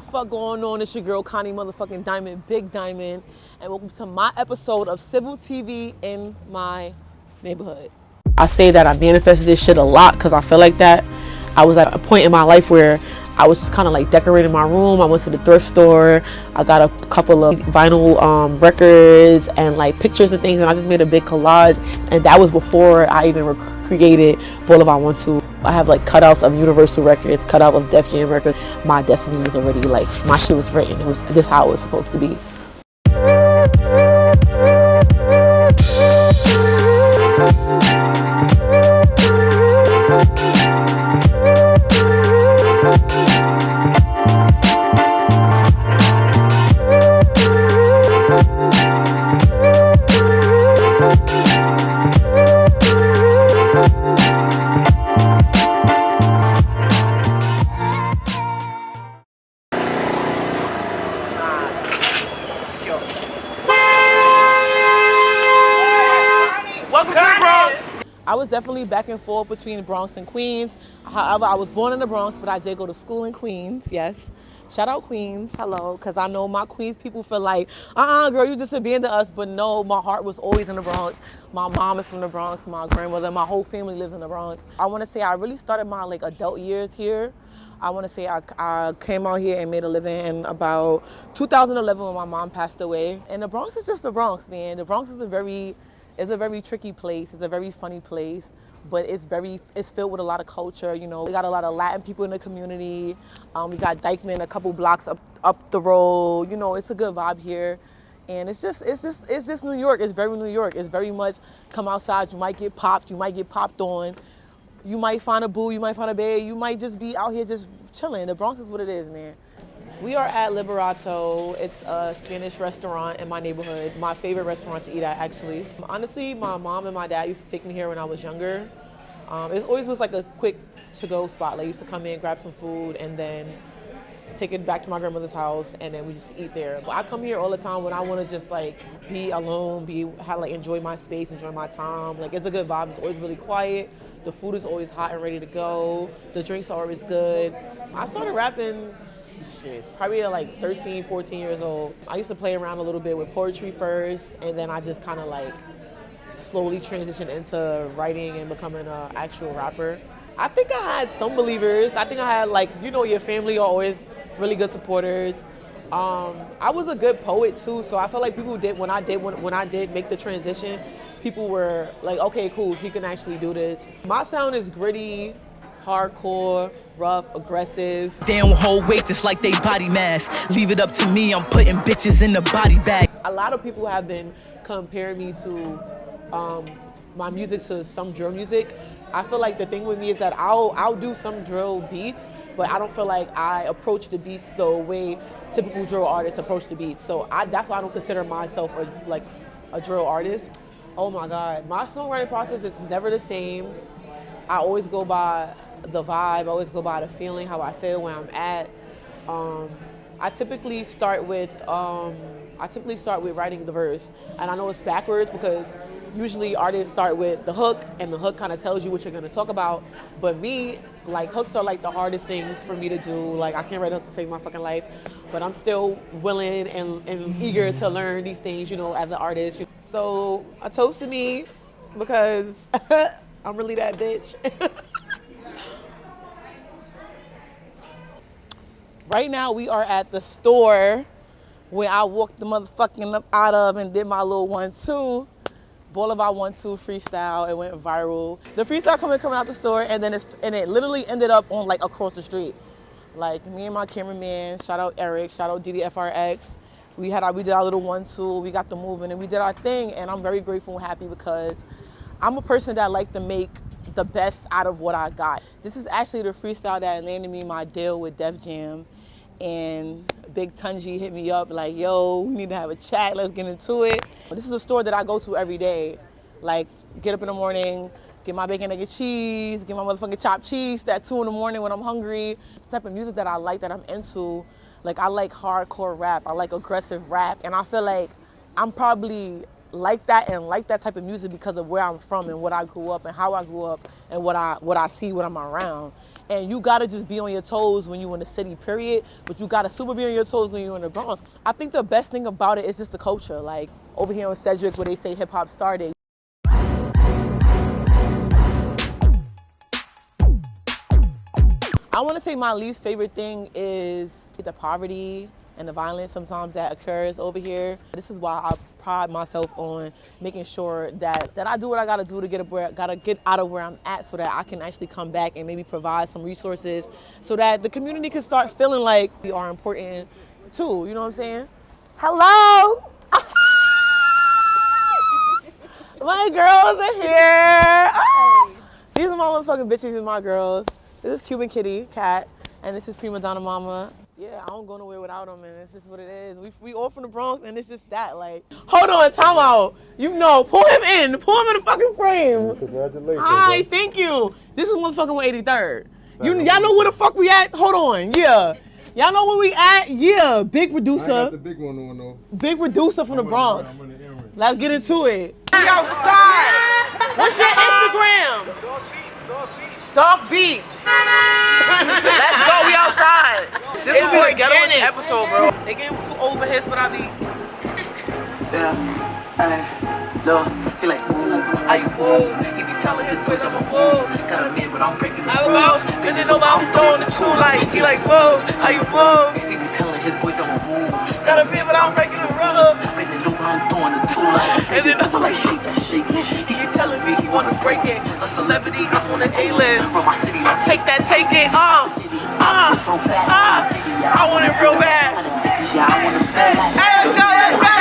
fuck going on? It's your girl Connie motherfucking Diamond, Big Diamond, and welcome to my episode of Civil TV in my neighborhood. I say that I manifested this shit a lot because I feel like that. I was at a point in my life where I was just kind of like decorating my room. I went to the thrift store. I got a couple of vinyl records and like pictures and things, and I just made a big collage. And that was before I even created Boulevard 1-2. I have like cutouts of Universal Records, cutout of Def Jam Records. My destiny was already like, my shit was written. It was this how it was supposed to be. Welcome to the Bronx. I was definitely back and forth between Bronx and Queens. However, I was born in the Bronx, but I did go to school in Queens, yes. Shout out Queens, hello, because I know my Queens people feel like, girl, you just abandoned us. But no, my heart was always in the Bronx. My mom is from the Bronx, my grandmother, my whole family lives in the Bronx. I want to say I really started my like adult years here. I want to say I came out here and made a living in about 2011 when my mom passed away. And the Bronx is just the Bronx, man. The Bronx is a very tricky place. It's a very funny place, but it's filled with a lot of culture. You know, we got a lot of Latin people in the community. We got Dykeman a couple blocks up the road. You know, it's a good vibe here, and it's just New York. It's very New York. It's very much come outside. You might get popped. You might get popped on. You might find a boo. You might find a babe. You might just be out here just chilling. The Bronx is what it is, man. We are at Liberato. It's a Spanish restaurant in my neighborhood. It's my favorite restaurant to eat at, actually. Honestly, my mom and my dad used to take me here when I was younger. It always was like a quick to-go spot. Like, I used to come in, grab some food, and then take it back to my grandmother's house, and then we just eat there. But I come here all the time when I want to just like be alone, enjoy my space, enjoy my time. Like, it's a good vibe. It's always really quiet. The food is always hot and ready to go. The drinks are always good. I started rapping probably at like 13, 14 years old. I used to play around a little bit with poetry first, and then I just kind of like slowly transitioned into writing and becoming an actual rapper. I think I had some believers. I think I had like, you know, your family are always really good supporters. I was a good poet too, so I felt like people did when I did make the transition, people were like, okay, cool, he can actually do this. My sound is gritty, hardcore, rough, aggressive. They don't hold weight just like they body mass. Leave it up to me, I'm putting bitches in the body bag. A lot of people have been comparing me to my music to some drill music. I feel like the thing with me is that I'll do some drill beats, but I don't feel like I approach the beats the way typical drill artists approach the beats. So that's why I don't consider myself a drill artist. Oh my God, my songwriting process is never the same. I always go by the vibe, I always go by the feeling, how I feel, where I'm at. I typically start with writing the verse. And I know it's backwards because usually artists start with the hook, and the hook kind of tells you what you're gonna talk about. But me, like, hooks are like the hardest things for me to do. Like, I can't write a hook to save my fucking life, but I'm still willing and eager to learn these things, you know, as an artist. So a toast to me, because I'm really that bitch. Right now we are at the store where I walked the motherfucking up out of and did my little 1-2. Boulevard 1-2 freestyle. It went viral. The freestyle coming out the store, and then it literally ended up on like across the street. Like, me and my cameraman, shout out Eric, shout out DDFRX. We did our little 1-2. We got the moving and we did our thing, and I'm very grateful and happy because I'm a person that like to make the best out of what I got. This is actually the freestyle that landed me my deal with Def Jam, and Big Tunji hit me up like, yo, we need to have a chat, let's get into it. This is a store that I go to every day. Like, get up in the morning, get my bacon, egg, and cheese, get my motherfucking chopped cheese at 2 in the morning when I'm hungry. It's the type of music that I like, that I'm into. Like, I like hardcore rap, I like aggressive rap, and I feel like I'm probably like that and like that type of music because of where I'm from and what I grew up and how I grew up and what I see when I'm around. And you gotta just be on your toes when you're in the city, period. But you gotta super be on your toes when you're in the Bronx. I think the best thing about it is just the culture. Like over here in Sedgwick where they say hip hop started. I wanna say my least favorite thing is the poverty and the violence sometimes that occurs over here. This is why I pride myself on making sure that I do what I gotta do to gotta get out of where I'm at so that I can actually come back and maybe provide some resources so that the community can start feeling like we are important too, you know what I'm saying? Hello! My girls are here! Ah! These are my motherfucking bitches and my girls. This is Cuban Kitty, Cat, and this is Prima Donna Mama. Yeah, I don't go nowhere without them, and it's just what it is. We all from the Bronx, and it's just that. Like, hold on, time out. You know, pull him in the fucking frame. Congratulations. Hi, thank you. This is motherfucking 183rd. Y'all know where the fuck we at? Hold on, yeah. Y'all know where we at? Yeah, big producer. I got the big one on though. Big producer from the Bronx. I'm on the earring. Let's get into it. We outside. What's your Instagram? Dog Beats. Let's go, we outside. This is the ghettoest episode, bro. They gave him 2 overheads, but I be. Yeah, no, he like, how you move? He be telling his boys I'm a move. Got a man, but I'm breaking the rules. Good to know I'm throwing the two like, he like, whoa, how you move? He be telling his boys I'm a move. Got a man, but I'm breaking the rules. But they know I'm throwing the two like, and then I'm like, shake that shake. He keep telling me he wanna break it. A celebrity, I'm on the A-list. From my city, like, take that, take it, I want it real bad. Hey, let's go, let's go.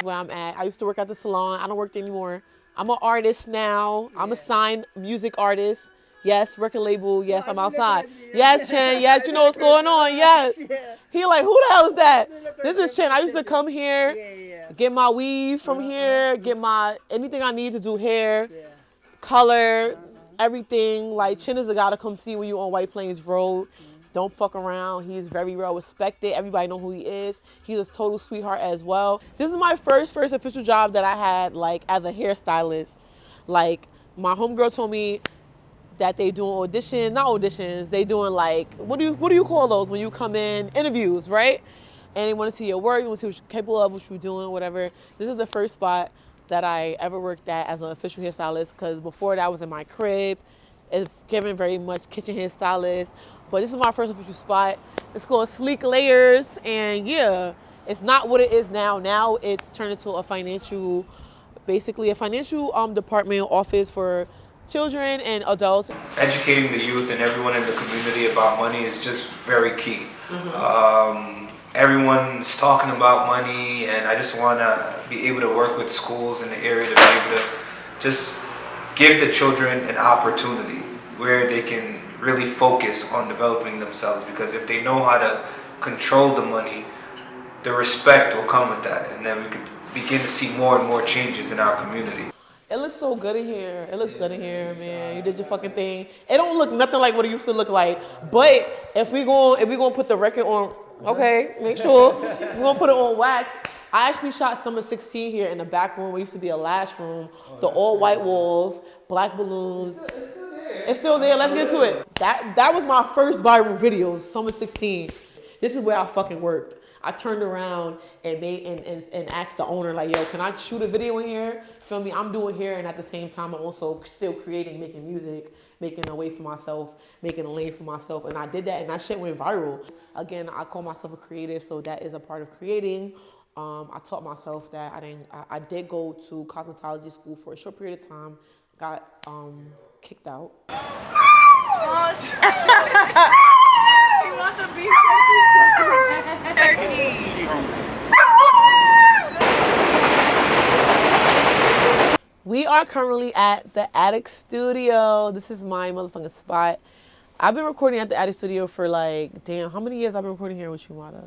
Where I'm at. I used to work at the salon. I don't work there anymore. I'm an artist now. I'm a signed music artist. Yes, record label. Yes, I'm outside. Yes, Chen. Yes, you know what's going on. Yes. He like, who the hell is that? This is Chen. I used to come here, get my weave from here, get my anything I need to do hair, color, everything. Like Chen is the guy to come see when you on White Plains Road. Don't fuck around. He's very well respected. Everybody know who he is. He's a total sweetheart as well. This is my first official job that I had like as a hairstylist. Like my homegirl told me that they doing auditions, not auditions, they doing like, what do you call those when you come in? Interviews, right? And they want to see your work, they want to see what you're capable of, what you're doing, whatever. This is the first spot that I ever worked at as an official hairstylist because before that I was in my crib. It's given very much kitchen hairstylist. But this is my first official spot. It's called Sleek Layers, and yeah, it's not what it is now. Now it's turned into a financial department office for children and adults. Educating the youth and everyone in the community about money is just very key. Everyone's talking about money, and I just want to be able to work with schools in the area to be able to just give the children an opportunity where they can really focus on developing themselves, because if they know how to control the money, the respect will come with that, and then we could begin to see more and more changes in our community. It looks so good in here. It looks good in here, man. You did your fucking thing. It don't look nothing like what it used to look like. But if we gonna put the record on, okay, make sure we're gonna put it on wax. I actually shot Summer 16 here in the back room. It used to be a lash room. The all white walls, black balloons. It's still there. Let's get to it. That was my first viral video, Summer 16. This is where I fucking worked. I turned around and and asked the owner, like, yo, can I shoot a video in here? Feel me? I'm doing hair, and at the same time, I'm also still creating, making music, making a way for myself, making a lane for myself. And I did that, and that shit went viral. Again, I call myself a creative, so that is a part of creating. I taught myself that I did go to cosmetology school for a short period of time, got kicked out. Oh, shit. She wants to be turkey. We are currently at the Attic Studio. This is my motherfucking spot. I've been recording at the Attic Studio for like, damn, how many years I've been recording here with you, Mata?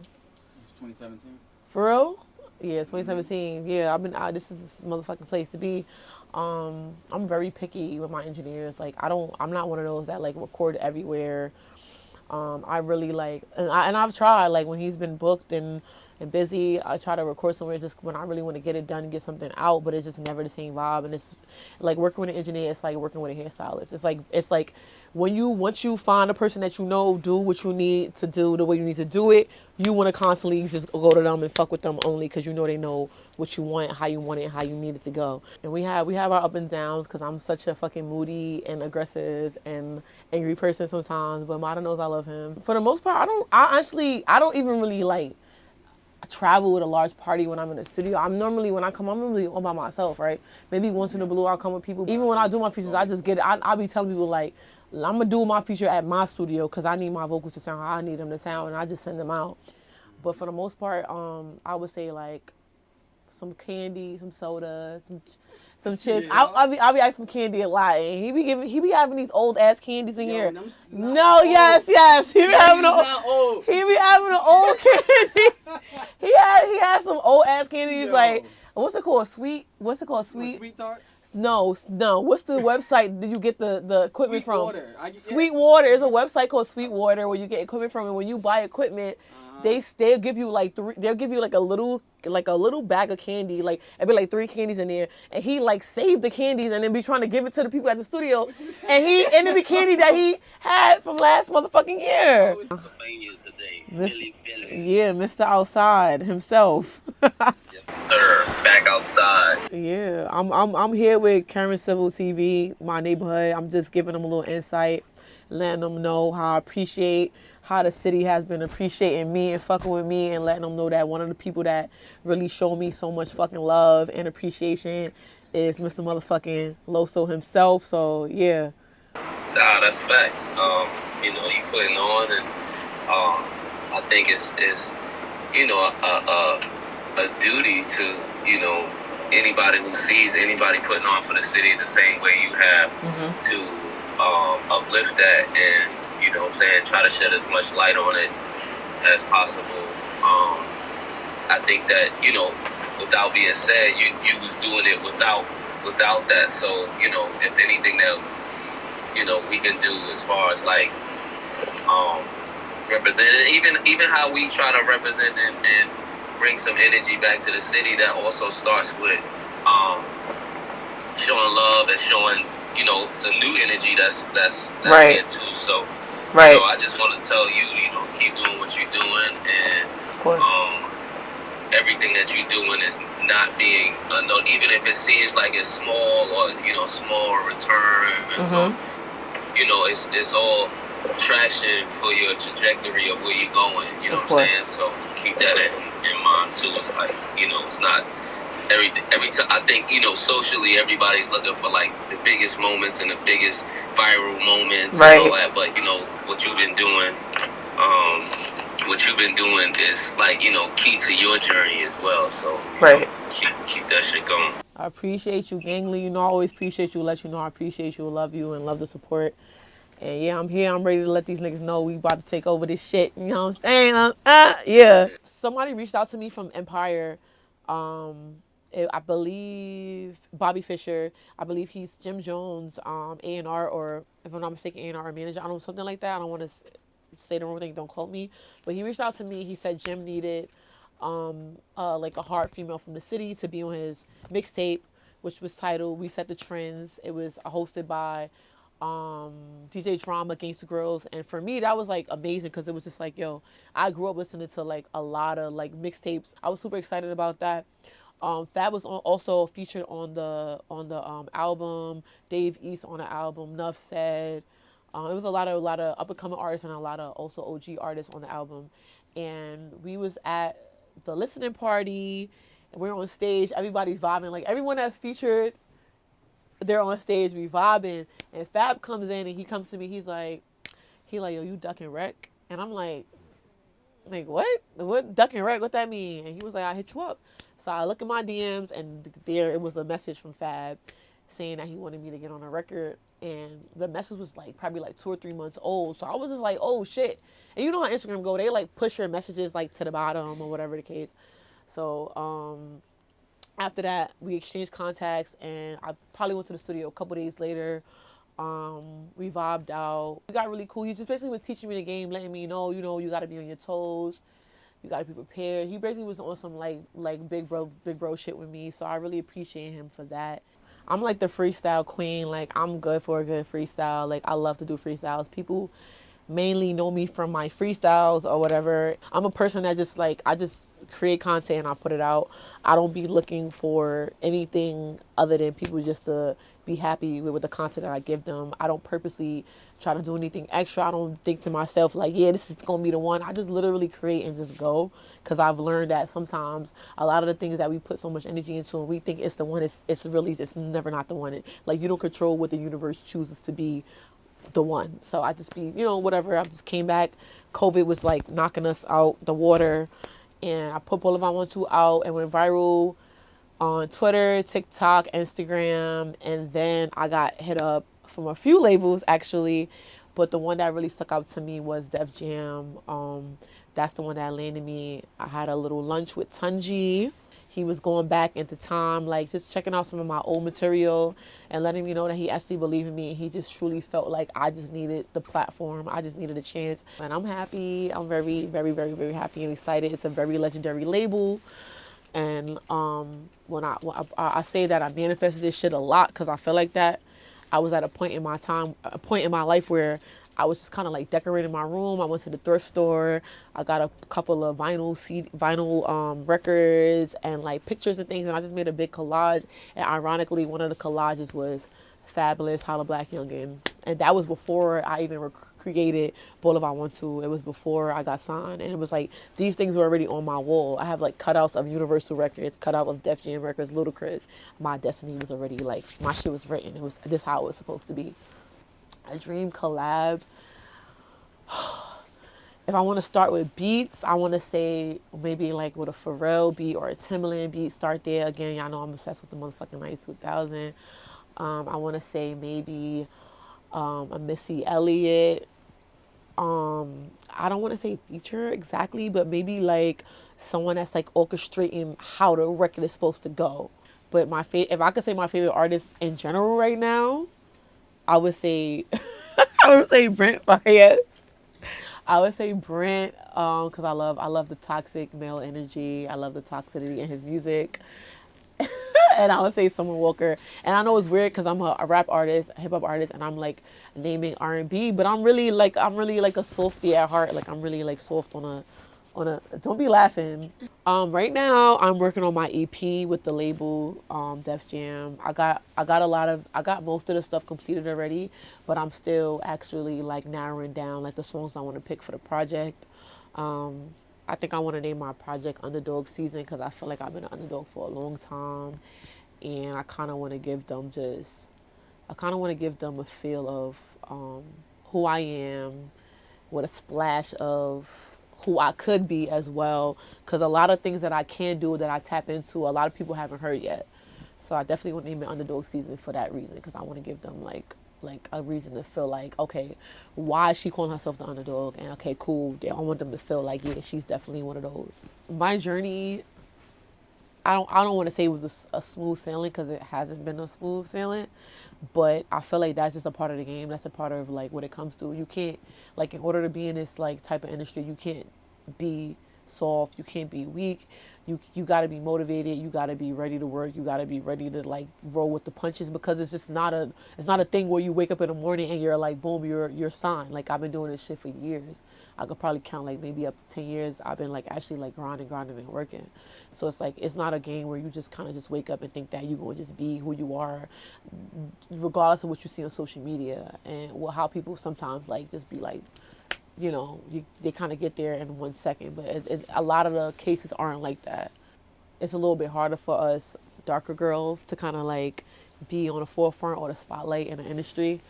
2017. For real? Yeah, 2017. Yeah, I've been out. This is this motherfucking place to be. I'm very picky with my engineers. Like, I'm not one of those that like record everywhere. I really like, and I've tried, like when he's been booked and and busy. I try to record somewhere just when I really want to get it done and get something out, but it's just never the same vibe. And it's like working with an engineer, it's like working with a hairstylist. It's like once you find a person that you know do what you need to do the way you need to do it, you want to constantly just go to them and fuck with them only because you know they know what you want, how you want it, how you need it to go. And we have our up and downs because I'm such a fucking moody and aggressive and angry person sometimes. But Mata knows I love him. For the most part, I don't even really like travel with a large party when I'm in the studio. I'm normally all by myself, right? Maybe once in a blue I'll come with people. Even when I do my features, I just get it. I'll be telling people like, I'm gonna do my feature at my studio because I need my vocals to sound how I need them to sound, and I just send them out. But for the most part, I would say like some candy, some soda, some chips. Yeah. I'll be asking for candy a lot, and he be having these old ass candies in here. No, old. Yes, he be having the old candies. he has some old ass candies. Yo. Like what's it called? Sweet tarts. No. What's the website that you get the equipment from? Sweet Water is a website called Sweet Water where you get equipment from, and when you buy equipment, they'll give you like a little bag of candy, like it'd be like 3 candies in there, and he like saved the candies and then be trying to give it to the people at the studio, and it be candy that he had from last motherfucking year. Yeah, Mr. Outside himself. Sir, back outside. Yeah, I'm here with Karen Civil TV, my neighborhood. I'm just giving them a little insight, letting them know how I appreciate how the city has been appreciating me and fucking with me, and letting them know that one of the people that really show me so much fucking love and appreciation is Mr. motherfucking Loso himself. So yeah. Nah, that's facts. You putting on, and I think it's a duty to, anybody who sees anybody putting on for the city the same way you have to uplift that and, try to shed as much light on it as possible. I think that, without being said, you was doing it without that. So, if anything that, we can do as far as like representing, even how we try to represent and bring some energy back to the city, that also starts with showing love and showing, the new energy that's right here too. So, right. I just want to tell you, keep doing what you're doing, and everything that you're doing is not being unknown, even if it seems like it's small or small return. So, it's all traction for your trajectory of where you're going. You know what I'm saying? So keep that in mind too. It's like, it's not every time. I think, socially everybody's looking for like the biggest moments and the biggest viral moments, right, and all that. But what you've been doing is like, key to your journey as well. So right, keep that shit going. I appreciate you, gangly. I always appreciate you. Let you know I appreciate you, love you, and love the support. And yeah, I'm here. I'm ready to let these niggas know we about to take over this shit. You know what I'm saying? Yeah. Somebody reached out to me from Empire. I believe Bobby Fisher. I believe he's Jim Jones, A&R, or if I'm not mistaken, A&R manager. I don't know, something like that. I don't want to say the wrong thing. Don't quote me. But he reached out to me. He said Jim needed like a hard female from the city to be on his mixtape, which was titled "We Set the Trends." It was hosted by DJ Drama, Gangsta Girls, and for me that was like amazing because it was just like, yo, I grew up listening to like a lot of like mixtapes. I was super excited about that. Fab was also featured on the album. Dave East on the album. Nuff Said. It was a lot of up and coming artists and a lot of also OG artists on the album. And we was at the listening party, and we're on stage. Everybody's vibing. Like everyone that's featured, they're on stage, we vibing, and Fab comes in and he comes to me. He's like, yo, you duck and wreck? And I'm like what? What duck and wreck? What that mean? And he was like, I hit you up. So I look at my DMs, and there it was a message from Fab saying that he wanted me to get on a record. And the message was like probably like 2 or 3 months old. So I was just like, oh shit. And you know how Instagram go, they like push your messages like to the bottom or whatever the case. So after that, we exchanged contacts, and I probably went to the studio a couple days later. We vibed out. We got really cool. He just basically was teaching me the game, letting me know, you got to be on your toes. You got to be prepared. He basically was on some like big bro shit with me. So I really appreciate him for that. I'm like the freestyle queen. Like I'm good for a good freestyle. Like I love to do freestyles. People mainly know me from my freestyles or whatever. I'm a person that just like I just create content and I put it out. I don't be looking for anything other than people just to be happy with the content that I give them. I don't purposely try to do anything extra. I don't think to myself like, yeah, this is gonna be the one. I just literally create and just go, because I've learned that sometimes a lot of the things that we put so much energy into and we think it's the one, it's really just never not the one. Like you don't control what the universe chooses to be the one. So I just be, whatever. I just came back. COVID was like knocking us out the water, and I put Boulevard 1-2 out and went viral on Twitter, TikTok, Instagram, and then I got hit up from a few labels actually, but the one that really stuck out to me was Def Jam. That's the one that landed me. I had a little lunch with Tunji. He was going back into time, like just checking out some of my old material and letting me know that he actually believed in me. He just truly felt like I just needed the platform. I just needed a chance. And I'm happy. I'm very, very, very, very happy and excited. It's a very legendary label. And when I say that, I manifested this shit a lot because I feel like that. I was at a point in my life where I was just kind of like decorating my room. I went to the thrift store. I got a couple of vinyl records and like pictures and things, and I just made a big collage. And ironically, one of the collages was Fabulous Holla Black Youngin, and that was before I even created Boulevard 1-2. It was before I got signed, and it was like these things were already on my wall. I have like cutouts of Universal Records, cutout of Def Jam Records, Ludacris. My destiny was already like, my shit was written. It was this how it was supposed to be. A dream collab. If I want to start with beats, I want to say maybe like with a Pharrell beat or a Timbaland beat. Start there. Again, y'all know I'm obsessed with the motherfucking 2000. I want to say maybe a Missy Elliott. I don't want to say feature exactly, but maybe like someone that's like orchestrating how the record is supposed to go. But if I could say my favorite artist in general right now, I would say I would say Brent Fayez. I would say Brent, because I love the toxic male energy. I love the toxicity in his music. And I would say Summer Walker. And I know it's weird because I'm a rap artist, a hip hop artist, and I'm like naming R&B, but I'm really like a softie at heart. Like I'm really like soft on a don't be laughing. Right now I'm working on my EP with the label Def Jam. I got most of the stuff completed already, but I'm still actually like narrowing down like the songs I want to pick for the project. I think I want to name my project Underdog Season because I feel like I've been an underdog for a long time, and I kind of want to give them a feel of who I am, with a splash of who I could be as well, because a lot of things that I can do that I tap into, a lot of people haven't heard yet. So I definitely want to name it Underdog Season for that reason, because I want to give them like a reason to feel like, okay, why is she calling herself the underdog? And okay, cool. I want them to feel like, yeah, she's definitely one of those. My journey, I don't want to say it was a smooth sailing, because it hasn't been a smooth sailing, but I feel like that's just a part of the game. That's a part of like what it comes to. You can't, like, in order to be in this like type of industry, you can't be soft, you can't be weak. You got to be motivated, you got to be ready to work, you got to be ready to like roll with the punches, because it's just not a thing where you wake up in the morning and you're like, boom, you're signed. Like, I've been doing this shit for years. I could probably count like maybe up to 10 years I've been like actually like grinding and working. So it's like, it's not a game where you just kind of just wake up and think that you're going to just be who you are regardless of what you see on social media, and how people sometimes like just be like, they kind of get there in 1 second, but a lot of the cases aren't like that. It's a little bit harder for us darker girls to kind of like be on the forefront or the spotlight in the industry.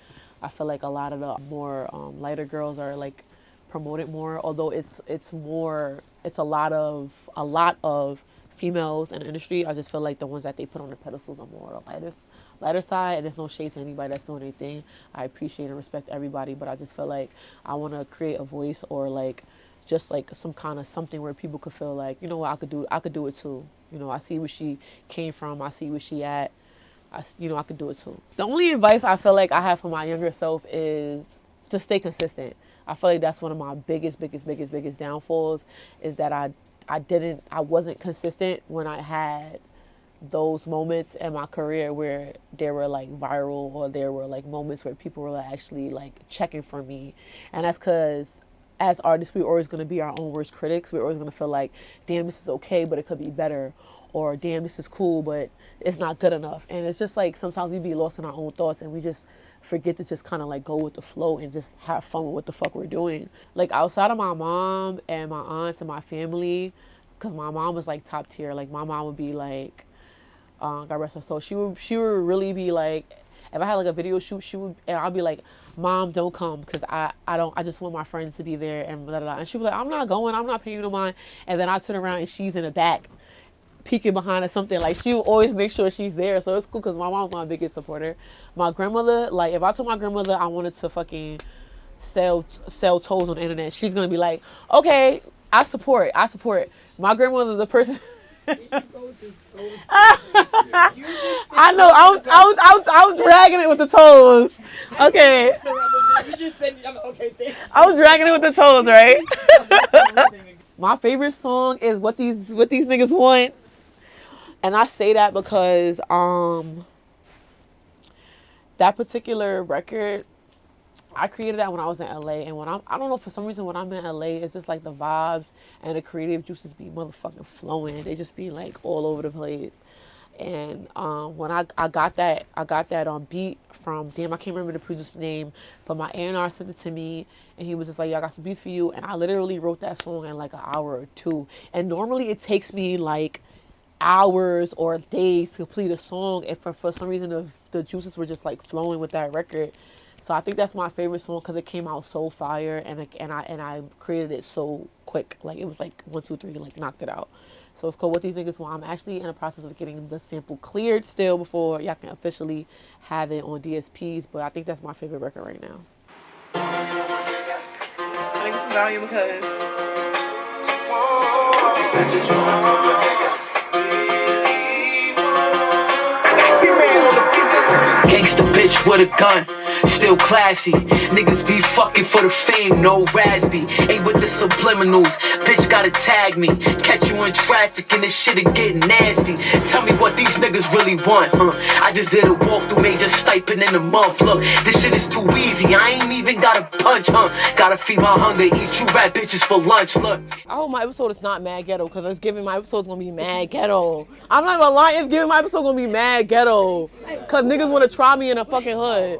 I feel like a lot of the more lighter girls are like promoted more, although it's a lot of females in the industry. I just feel like the ones that they put on the pedestals are more the lighter side, and there's no shade to anybody that's doing anything. I appreciate and respect everybody, but I just feel like I want to create a voice, or like just like some kind of something where people could feel like, what, I could do it too. I see where she came from, I see where she at. I could do it too. The only advice I feel like I have for my younger self is to stay consistent. I feel like that's one of my biggest downfalls is that I wasn't consistent when I had those moments in my career where they were like viral, or there were like moments where people were actually like checking for me. And that's because as artists, we're always going to be our own worst critics. We're always going to feel like, damn, this is okay, but it could be better. Or damn, this is cool, but it's not good enough. And it's just like sometimes we be lost in our own thoughts and we just forget to just kind of like go with the flow and just have fun with what the fuck we're doing. Like outside of my mom and my aunts and my family, because my mom was like top tier. Like my mom would be like, God rest her soul. She would really be like, if I had like a video shoot, and I'll be like, Mom, don't come, because I just want my friends to be there and blah, blah, blah. And she'd be like, I'm not going, I'm not paying you no mind. And then I turn around and she's in the back, peeking behind or something. Like she will always make sure she's there. So it's cool because my mom's my biggest supporter. My grandmother, like if I told my grandmother I wanted to fucking sell toes on the internet, she's gonna be like, okay, I support. My grandmother, the person. I know. I was dragging it with the toes. Okay. You just said, okay, thanks. I was dragging it with the toes, right? My favorite song is what these niggas want, and I say that because that particular record, I created that when I was in LA, and I don't know, for some reason when I'm in LA, it's just like the vibes and the creative juices be motherfucking flowing. They just be like all over the place. And when I got that on beat from, damn, I can't remember the producer's name, but my A&R sent it to me, and he was just like, yo, I got some beats for you, and I literally wrote that song in like an hour or two. And normally it takes me like hours or days to complete a song, and for some reason the juices were just like flowing with that record. So I think that's my favorite song because it came out so fire, and I created it so quick. Like it was like 1, 2, 3, like knocked it out. So it's called What These Niggas Want. I'm actually in the process of getting the sample cleared still before y'all can officially have it on DSPs. But I think that's my favorite record right now. I think it's volume because Gangsta bitch with a gun, still classy. Niggas be fucking for the fame, no Rasby. Ain't with the subliminals, bitch gotta tag me. Catch you in traffic and this shit'll get nasty. Tell me what these niggas really want, huh? I just did a walkthrough, major stipend in a month. Look, this shit is too easy, I ain't even gotta punch, huh? Gotta feed my hunger, eat you rap bitches for lunch, look. I hope my episode is not mad ghetto, because it's giving my episode's gonna be mad ghetto. I'm not gonna lie, it's giving my episode gonna be mad ghetto. Because niggas wanna try me in a fucking hood.